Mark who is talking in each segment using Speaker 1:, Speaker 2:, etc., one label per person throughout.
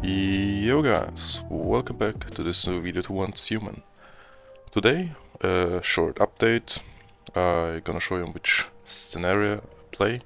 Speaker 1: Yo guys, welcome back to this new video to Once Human. Today, a short update. I'm gonna show you which scenario I play.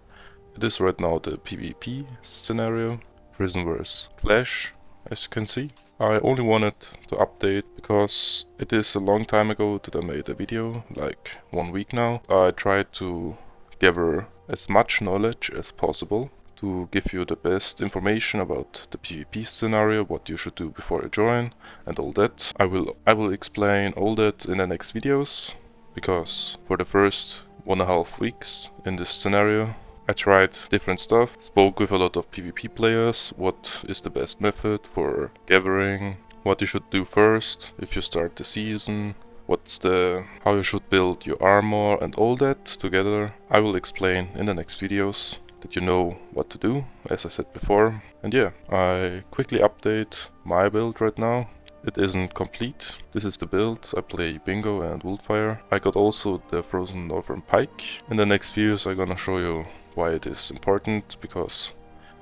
Speaker 1: It is right now the PvP scenario, Prismverse Clash, as you can see. I only wanted to update because it is a long time ago that I made a video, like 1 week now. I tried to gather as much knowledge as possible to give you the best information about the PvP scenario, what you should do before you join, and all that. I will explain all that in the next videos, because for the first 1.5 weeks in this scenario, I tried different stuff, spoke with a lot of PvP players, what is the best method for gathering, what you should do first if you start the season, how you should build your armor, and all that together I will explain in the next videos, that you know what to do, as I said before. And yeah, I quickly update my build right now. It isn't complete. This is the build. I play Bingo and Wildfire. I got also the Frozen Northern Pike. In the next videos I'm gonna show you why it is important, because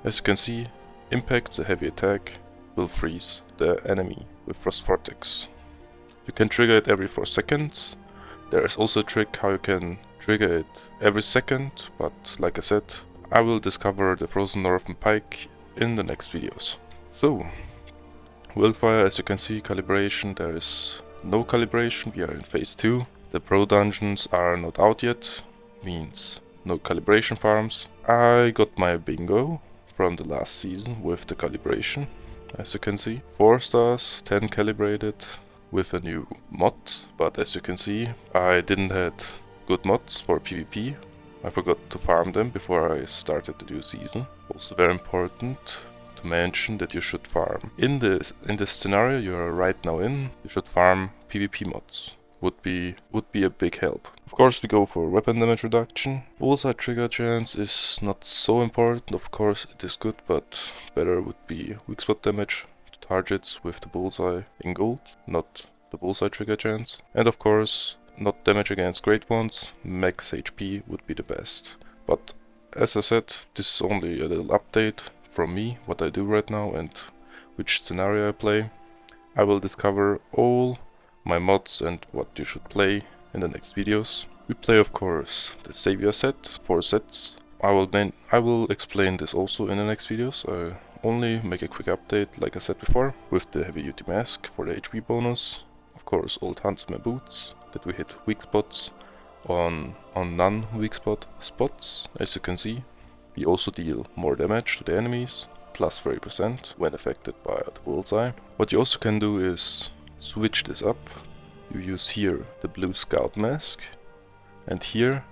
Speaker 1: as you can see, impacts a heavy attack will freeze the enemy with Frost Vortex. You can trigger it every 4 seconds. There is also a trick how you can trigger it every second, but like I said, I will discover the Frozen Northern Pike in the next videos. So, Wildfire, as you can see, calibration, there is no calibration, we are in phase 2. The pro dungeons are not out yet, means no calibration farms. I got my Bingo from the last season with the calibration, as you can see. 4 stars, 10 calibrated with a new mod, but as you can see, I didn't have good mods for PvP. I forgot to farm them before I started the new season. Also very important to mention that you should farm. In this scenario you are right now in, you should farm PvP mods. Would be a big help. Of course we go for weapon damage reduction. Bullseye trigger chance is not so important, of course it is good, but better would be weak spot damage to targets with the bullseye in gold, not the bullseye trigger chance. And of course, not damage against great ones, max HP would be the best. But as I said, this is only a little update from me, what I do right now and which scenario I play. I will discover all my mods and what you should play in the next videos. We play of course the Savior set, 4 sets. I will explain this also in the next videos. I only make a quick update, like I said before, with the heavy duty mask for the HP bonus. Of course old Huntsman boots, that we hit weak spots on non-weak spot spots, as you can see. We also deal more damage to the enemies, plus 30% when affected by the bullseye. What you also can do is switch this up. You use here the blue scout mask, and here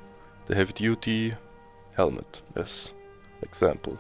Speaker 1: the heavy duty helmet as example,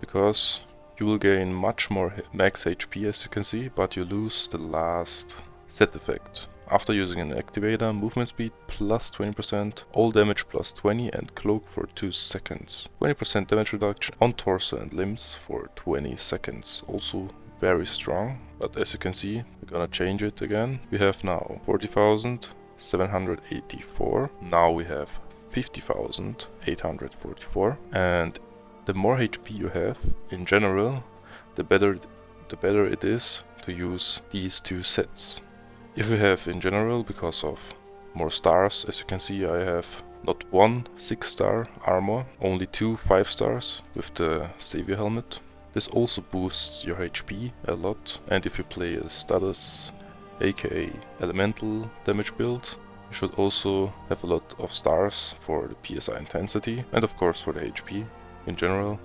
Speaker 1: because you will gain much more max HP, as you can see, but you lose the last set effect. After using an activator, movement speed plus 20%, all damage plus 20 and cloak for 2 seconds. 20% damage reduction on torso and limbs for 20 seconds. Also very strong, but as you can see, we're gonna change it again. We have now 40,784. Now we have 50,844. And the more HP you have in general, the better it is to use these 2 sets. If you have in general, because of more stars, as you can see, I have not 1 6-star armor, only 2 5 stars with the Savior helmet. This also boosts your HP a lot, and if you play a status, aka elemental damage build, you should also have a lot of stars for the PSI intensity, and of course for the HP in general.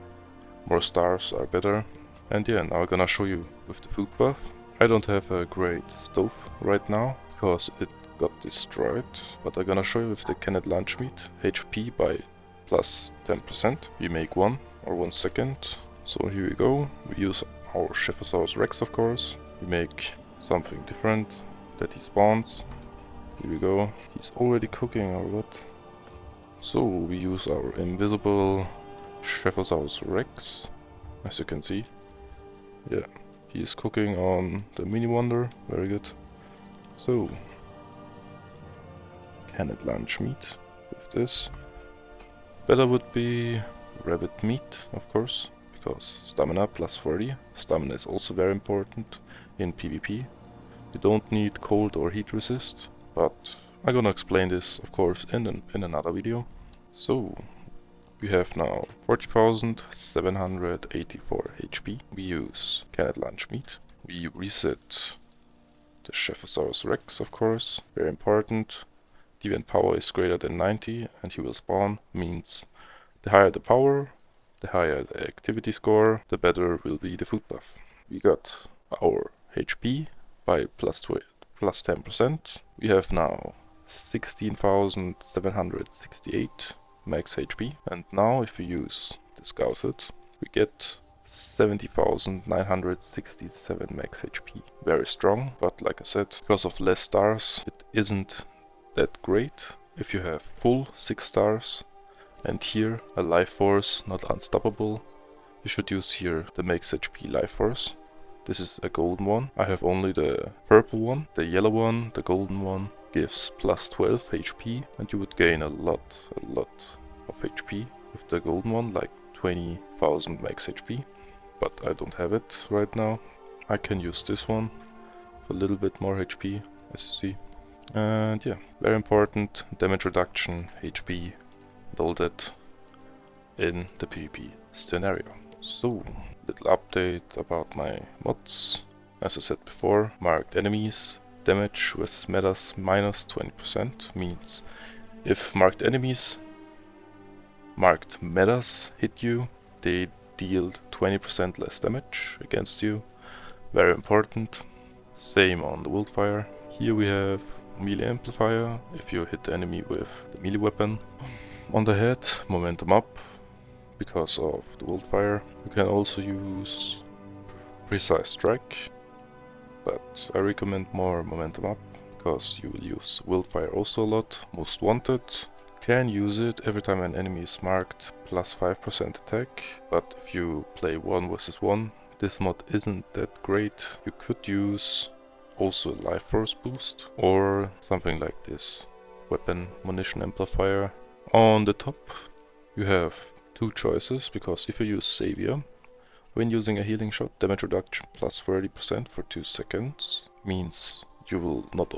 Speaker 1: More stars are better. And yeah, now I'm gonna show you with the food buff. I don't have a great stove right now, because it got destroyed, but I'm gonna show you with the canned lunch meat, HP by plus 10%. We make 1 or 1 second. So here we go, we use our Chephosaurus Rex of course. We make something different, that he spawns. Here we go, he's already cooking or what? So we use our invisible Chephosaurus Rex, as you can see. Yeah. He is cooking on the mini wonder, very good. So, canned lunch meat with this. Better would be rabbit meat, of course, because stamina plus 40. Stamina is also very important in PvP. You don't need cold or heat resist, but I'm gonna explain this, of course, in another video. So, we have now 40,784 HP. We use canned lunch meat. We reset the Chephosaurus Rex, of course, very important. Deviant power is greater than 90 and he will spawn, means the higher the power, the higher the activity score, the better will be the food buff. We got our HP by plus 10%. We have now 16,768 max HP, and now if we use the Scouted, we get 70,967 max HP. Very strong, but like I said, because of less stars, it isn't that great. If you have full 6 stars, and here a life force, not unstoppable, you should use here the max HP life force. This is a golden one. I have only the purple one. The yellow one, the golden one, gives plus 12 HP, and you would gain a lot of HP with the golden one, like 20,000 max HP. But I don't have it right now. I can use this one for a little bit more HP, as you see. And yeah, very important, damage reduction, HP, and all that in the PvP scenario. So, little update about my mods. As I said before, marked enemies, damage with metas minus 20%, means if marked enemies, marked metas hit you, they deal 20% less damage against you. Very important. Same on the wildfire. Here we have melee amplifier, if you hit the enemy with the melee weapon. On the head, momentum up, because of the wildfire. You can also use precise strike, but I recommend more momentum up, because you will use wildfire also a lot. Most wanted. Can use it every time an enemy is marked plus 5% attack, but if you play 1 versus 1, this mod isn't that great. You could use also a life force boost or something like this. Weapon munition amplifier. On the top you have two choices, because if you use Savior, when using a healing shot, damage reduction plus 30% for 2 seconds, means you will not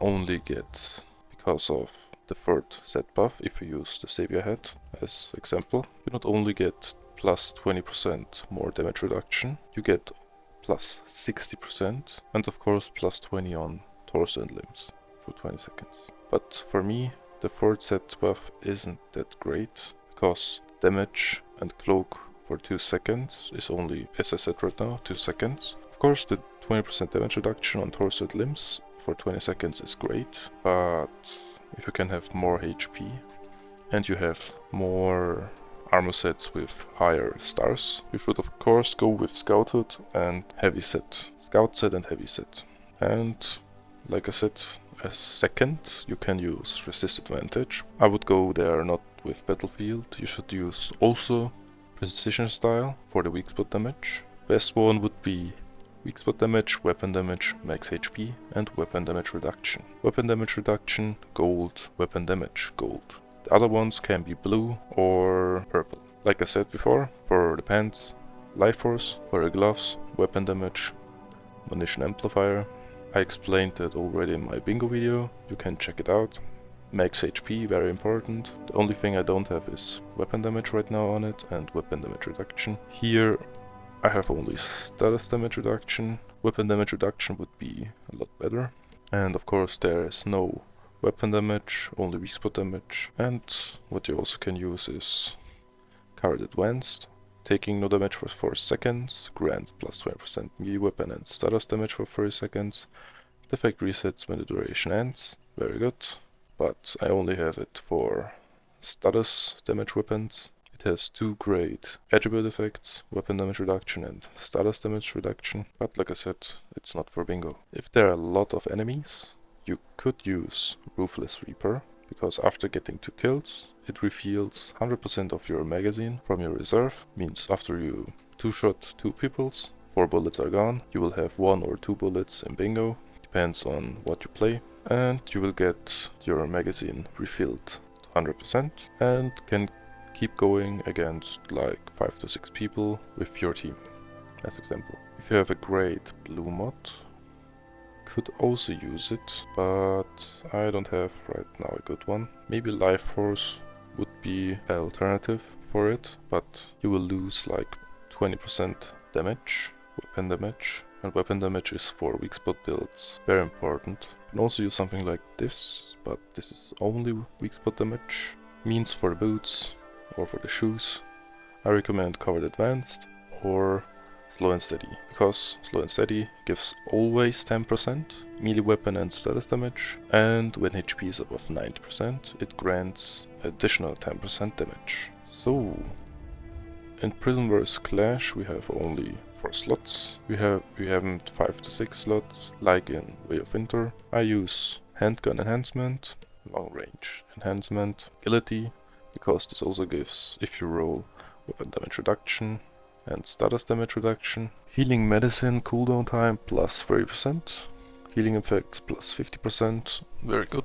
Speaker 1: only get, because of the third set buff, if you use the Savior head as example, you not only get plus 20% more damage reduction, you get plus 60%, and of course plus 20 on torso and limbs for 20 seconds. But for me, the third set buff isn't that great, because damage and cloak for 2 seconds is only, as I said right now, 2 seconds. Of course the 20% damage reduction on torso and limbs for 20 seconds is great, but if you can have more HP and you have more armor sets with higher stars, you should of course go with Scouted and Heavy set. Scout set and Heavy set. And like I said, as second you can use Resist Advantage. I would go there not with Battlefield. You should use also Precision style for the weak spot damage. Best one would be weak spot damage, weapon damage, max HP, and weapon damage reduction. Weapon damage reduction, gold, weapon damage, gold. The other ones can be blue or purple. Like I said before, for the pants, life force, for the gloves, weapon damage, munition amplifier. I explained that already in my bingo video, you can check it out. Max HP, very important. The only thing I don't have is weapon damage right now on it, and weapon damage reduction. Here I have only status damage reduction. Weapon damage reduction would be a lot better. And of course there is no weapon damage, only weak spot damage. And what you also can use is Card Advanced. Taking no damage for 4 seconds, grants plus 20% melee weapon and status damage for 30 seconds. The effect resets when the duration ends, very good. But I only have it for status damage weapons. It has 2 great attribute effects, weapon damage reduction and status damage reduction, but like I said, it's not for bingo. If there are a lot of enemies, you could use Ruthless Reaper, because after getting 2 kills, it refills 100% of your magazine from your reserve, means after you 2-shot 2 peoples, 4 bullets are gone, you will have 1 or 2 bullets in bingo, depends on what you play, and you will get your magazine refilled to 100% and can keep going against like 5 to 6 people with your team, as example. If you have a great blue mod, could also use it, but I don't have right now a good one. Maybe Life Force would be an alternative for it, but you will lose like 20% damage, weapon damage, and weapon damage is for weak spot builds, very important. You can also use something like this, but this is only weak spot damage. Means for the boots or for the shoes, I recommend Covered Advanced or Slow and Steady, because Slow and Steady gives always 10% melee weapon and status damage, and when HP is above 90% it grants additional 10% damage. So in Prismverse Clash we have only 4 slots. We haven't 5 to 6 slots like in Way of Winter. I use Handgun Enhancement, Long Range Enhancement, Agility, because this also gives, if you roll, weapon damage reduction and status damage reduction. Healing Medicine cooldown time plus 30%, healing effects plus 50%, very good.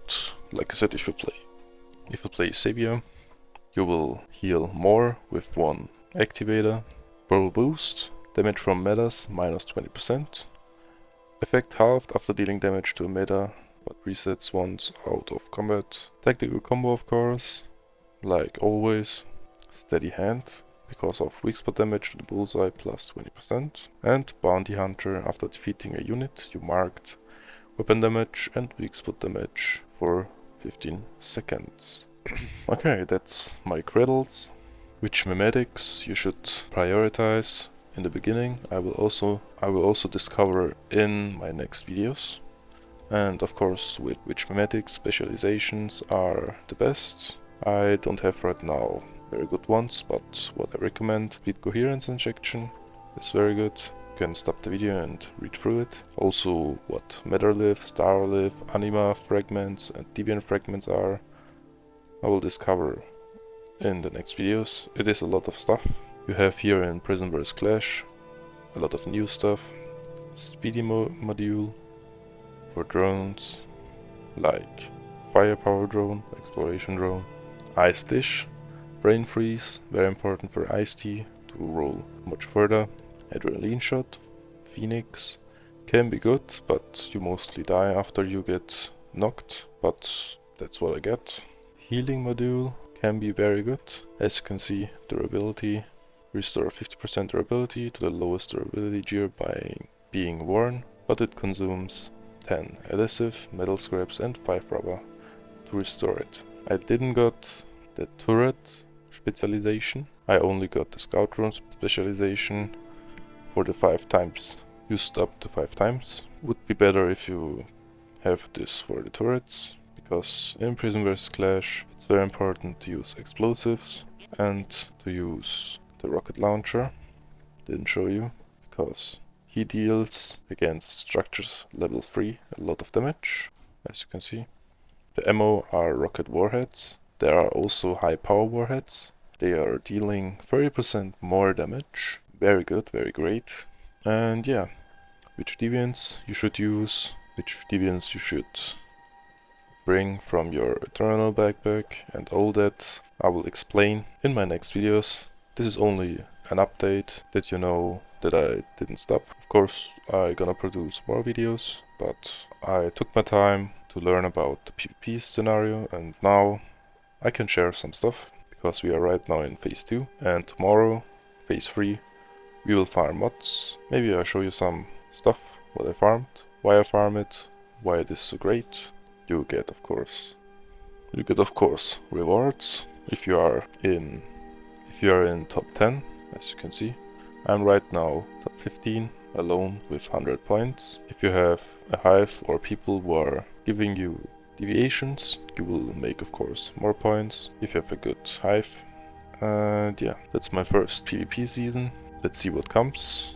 Speaker 1: Like I said, if you play Savior, you will heal more with one activator. Burl Boost, damage from metas minus 20%, effect halved after dealing damage to a meta, but resets once out of combat. Tactical combo, of course, like always. Steady Hand, because of weak spot damage to the bullseye plus 20%. And Bounty Hunter, after defeating a unit you marked, weapon damage and weak spot damage for 15 seconds. Okay, that's my Cradles. Which memetics you should prioritize in the beginning, I will also discover in my next videos. And of course, with which memetics specializations are the best. I don't have right now very good ones, but what I recommend, Fleet Coherence Injection is very good. You can stop the video and read through it. Also what Metterlift, Starlift, Anima Fragments and Deviant Fragments are, I will discover in the next videos. It is a lot of stuff. You have here in Prismverse Clash a lot of new stuff. Speedy module for drones, like Firepower Drone, Exploration Drone, Ice Dish, Brain Freeze, very important for Ice-T to roll much further. Adrenaline Shot, Phoenix, can be good, but you mostly die after you get knocked, but that's what I get. Healing module can be very good. As you can see, durability, restore 50% durability to the lowest durability gear by being worn, but it consumes 10 adhesive, metal scraps and 5 rubber to restore it. I didn't got the turret specialization, I only got the scout drone specialization for the 5 times, used up to 5 times. Would be better if you have this for the turrets, because in Prismverse Clash it's very important to use explosives and to use the rocket launcher. Didn't show you, because he deals against structures level 3 a lot of damage, as you can see. The ammo are rocket warheads. There are also high power warheads. They are dealing 30% more damage. Very good, very great. And yeah, which deviants you should use, which deviants you should bring from your Eternal backpack and all that, I will explain in my next videos. This is only an update that you know that I didn't stop. Of course, I'm gonna produce more videos, but I took my time to learn about the PvP scenario, and now I can share some stuff, because we are right now in phase 2, and tomorrow, phase 3, we will farm mods. Maybe I'll show you some stuff, what I farmed, why I farm it, why it is so great. You get of course rewards if you are in top 10, as you can see. I'm right now top 15 alone with 100 points. If you have a hive or people who are giving you deviations, you will make of course more points if you have a good hive. And yeah, that's my first PvP season. Let's see what comes.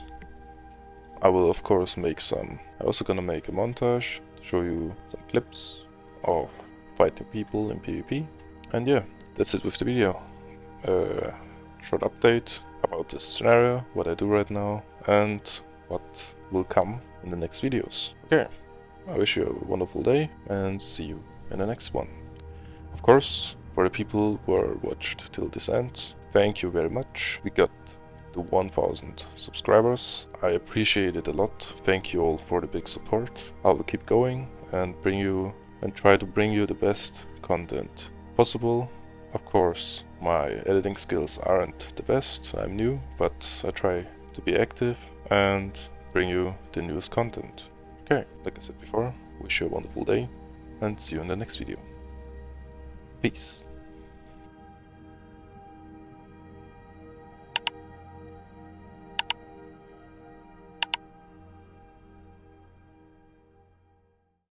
Speaker 1: I will of course I'm also gonna make a montage to show you some clips of fighting people in PvP. And yeah, that's it with the video. Short update about this scenario, what I do right now, and what will come in the next videos. Okay, I wish you a wonderful day and see you in the next one. Of course, For the people who are watched till this end, thank you very much. We got the 1000 subscribers. I appreciate it a lot. Thank you all for the big support. I will keep going and try to bring you the best content possible. Of course, my editing skills aren't the best. I'm new, but I try to be active and bring you the newest content. Okay, like I said before, wish you a wonderful day and see you in the next video. Peace.